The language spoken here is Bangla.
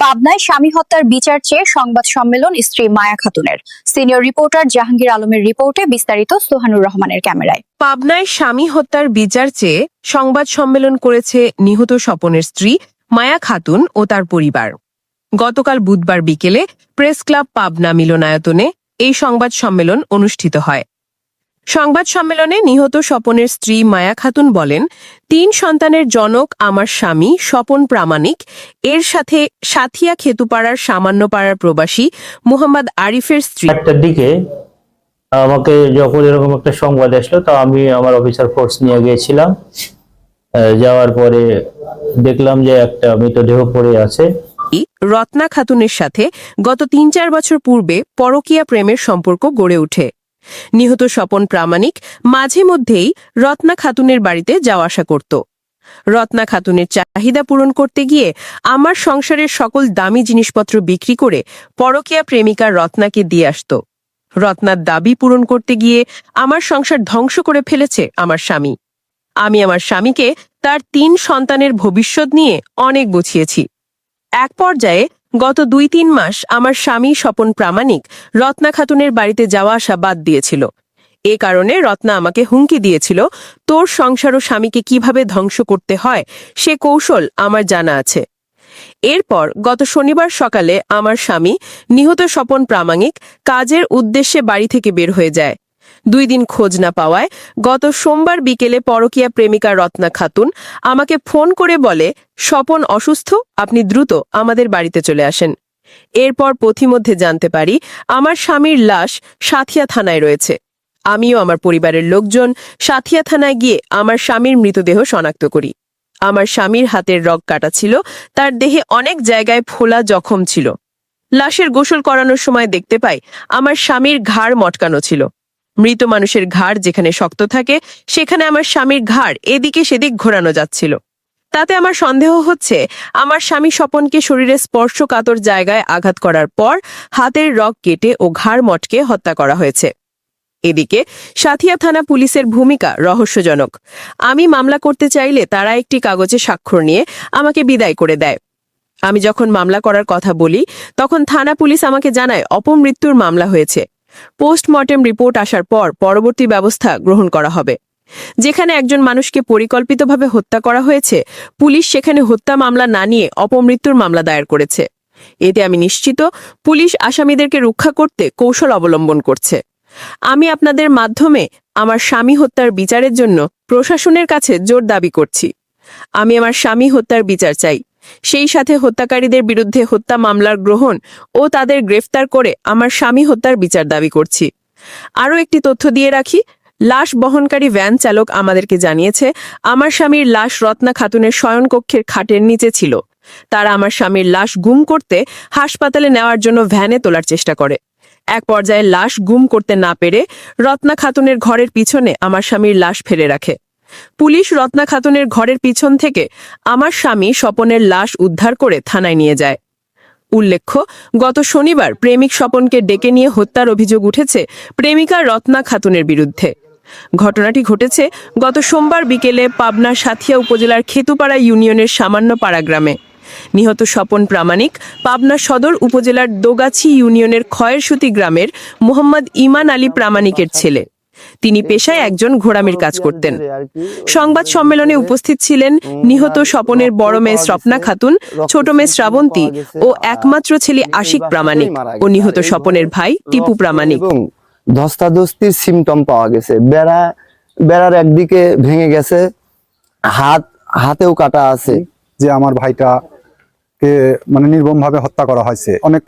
পাবনায় স্বামী হত্যার বিচার চেয়ে সংবাদ সম্মেলন স্ত্রী মায়া খাতুনের। সিনিয়র রিপোর্টার জাহাঙ্গীর আলমের রিপোর্টে বিস্তারিত সোহানুর রহমানের ক্যামেরায়। পাবনায় স্বামী হত্যার বিচার চেয়ে সংবাদ সম্মেলন করেছে নিহত স্বপনের স্ত্রী মায়া খাতুন ও তার পরিবার। গতকাল বুধবার বিকেলে প্রেস ক্লাব পাবনা মিলনায়তনে এই সংবাদ সম্মেলন অনুষ্ঠিত হয়। সংবাদ সম্মেলনে নিহত স্বপনের স্ত্রী মায়া খাতুন বলেন, ৩ সন্তানের জনক আমার স্বামী স্বপন প্রামাণিক এর সাথে সাথিয়া খেতুপাড়ার সামান্যপাড়ার প্রবাসী মুহাম্মদ আরিফের স্ত্রী। একটার দিকে আমাকে যখন এরকম একটা সংবাদ আসলো, তা আমি আমার অফিসার ফোর্স নিয়ে গিয়েছিলাম। যাওয়ার পরে দেখলাম যে একটা মৃতদেহ পড়ে আছে। রত্না খাতুনের সাথে গত ৩-৪ বছর পূর্বে পরকীয়া প্রেমের সম্পর্ক গড়ে ওঠে। নিহত স্বপন প্রামাণিক মাঝে মধ্যেই রত্না খাতুনের বাড়িতে যাওয়া আসা করত। রত্না খাতুনের চাহিদা পূরণ করতে গিয়ে আমার সংসারের সকল দামি জিনিসপত্র বিক্রি করে পরকীয়া প্রেমিকা রত্নাকে দিয়ে আসত। রত্নার দাবি পূরণ করতে গিয়ে আমার সংসার ধ্বংস করে ফেলেছে আমার স্বামী। আমি আমার স্বামীকে তার ৩ সন্তানের ভবিষ্যৎ নিয়ে অনেক বুঝিয়েছি। এক পর্যায়ে গত ২-৩ মাস আমার স্বামী স্বপন প্রামাণিক রত্না খাতুনের বাড়িতে যাওয়া আসা বাদ দিয়েছিল। এ কারণে রত্না আমাকে হুমকি দিয়েছিল, তোর সংসার ও স্বামীকে কিভাবে ধ্বংস করতে হয় সে কৌশল আমার জানা আছে। এরপর গত শনিবার সকালে আমার স্বামী নিহত স্বপন প্রামাণিক কাজের উদ্দেশ্যে বাড়ি থেকে বের হয়ে যায়। ২ দিন খোঁজ না পাওয়ায় গত সোমবার বিকেলে পরকীয়া প্রেমিকা রত্না খাতুন আমাকে ফোন করে বলে, স্বপন অসুস্থ, আপনি দ্রুত আমাদের বাড়িতে চলে আসেন। এরপর পথিমধ্যে জানতে পারি আমার স্বামীর লাশ সাথিয়া থানায় রয়েছে। আমিও আমার পরিবারের লোকজন সাথিয়া থানায় গিয়ে আমার স্বামীর মৃতদেহ শনাক্ত করি। আমার স্বামীর হাতের রগ কাটা ছিল, তার দেহে অনেক জায়গায় ফোলা জখম ছিল। লাশের গোসল করানোর সময় দেখতে পাই আমার স্বামীর ঘাড় মটকানো ছিল। মৃত মানুষের ঘাড় যেখানে শক্ত থাকে সেখানে আমার স্বামীর ঘাড় এদিকে সেদিক ঘোরানো যাচ্ছিল। তাতে আমার সন্দেহ হচ্ছে আমার স্বামী স্বপনকে শরীরে স্পর্শকাতর জায়গায় আঘাত করার পর হাতের রগ কেটে ও ঘাড় মটকে হত্যা করা হয়েছে। এদিকে সাথিয়া থানা পুলিশের ভূমিকা রহস্যজনক। আমি মামলা করতে চাইলে তারা একটি কাগজে স্বাক্ষর নিয়ে আমাকে বিদায় করে দেয়। আমি যখন মামলা করার কথা বলি তখন থানা পুলিশ আমাকে জানায় অপমৃত্যুর মামলা হয়েছে। পোস্টমর্টেম রিপোর্ট আসার পর পরবর্তী ব্যবস্থা গ্রহণ করা হবে। যেখানে একজন মানুষকে পরিকল্পিতভাবে হত্যা করা হয়েছে, পুলিশ সেখানে হত্যা মামলা না নিয়ে অপমৃত্যুর মামলা দায়ের করেছে। এতে আমি নিশ্চিত পুলিশ আসামিদেরকে রক্ষা করতে কৌশল অবলম্বন করছে। আমি আপনাদের মাধ্যমে আমার স্বামী হত্যার বিচারের জন্য প্রশাসনের কাছে জোর দাবি করছি। আমি আমার স্বামী হত্যার বিচার চাই। সেই সাথে হত্যাকারীদের বিরুদ্ধে হত্যা মামলার গ্রহণ ও তাদের গ্রেফতার করে আমার স্বামী হত্যার বিচার দাবি করছি। আরও একটি তথ্য দিয়ে রাখি, লাশ বহনকারী ভ্যান চালক আমাদেরকে জানিয়েছে আমার স্বামীর লাশ রত্না খাতুনের শয়নকক্ষের খাটের নিচে ছিল। তারা আমার স্বামীর লাশ গুম করতে হাসপাতালে নেওয়ার জন্য ভ্যানে তোলার চেষ্টা করে। এক পর্যায়ে লাশ গুম করতে না পেরে রত্না খাতুনের ঘরের পিছনে আমার স্বামীর লাশ ফেলে রাখে। পুলিশ রত্না খাতুনের ঘরের পিছন থেকে আমার স্বামী স্বপনের লাশ উদ্ধার করে থানায় নিয়ে যায়। উল্লেখ্য, গত শনিবার প্রেমিক স্বপনকে ডেকে নিয়ে হত্যার অভিযোগ উঠেছে প্রেমিকা রত্না খাতুনের বিরুদ্ধে। ঘটনাটি ঘটেছে গত সোমবার বিকেলে পাবনা সাথিয়া উপজেলার খেতুপাড়া ইউনিয়নের সামান্যপাড়া গ্রামে। নিহত স্বপন প্রামাণিক পাবনা সদর উপজেলার দোগাছি ইউনিয়নের খয়েরসুতি গ্রামের মুহাম্মদ ইমান আলী প্রামাণিকের ছেলে। তিনি পেশায় একজন ঘোড়ামির কাজ করতেন। সংবাদ সম্মেলনে উপস্থিত ছিলেন নিহত স্বপনের বড় মেয়ে স্বপ্না খাতুন, ছোট মেয়ে শ্রাবন্তী ও একমাত্র ছেলে আশিক প্রামাণিক ও নিহত স্বপনের ভাই টিপু প্রামাণিক। ধস্তাধস্তির সিমটম পাওয়া গেছে। বেড়ার একদিকে ভেঙে গেছে, হাতেও কাটা আছে। যে আমার ভাইটাকে মানে নির্মমভাবে হত্যা করা হয়েছে। অনেক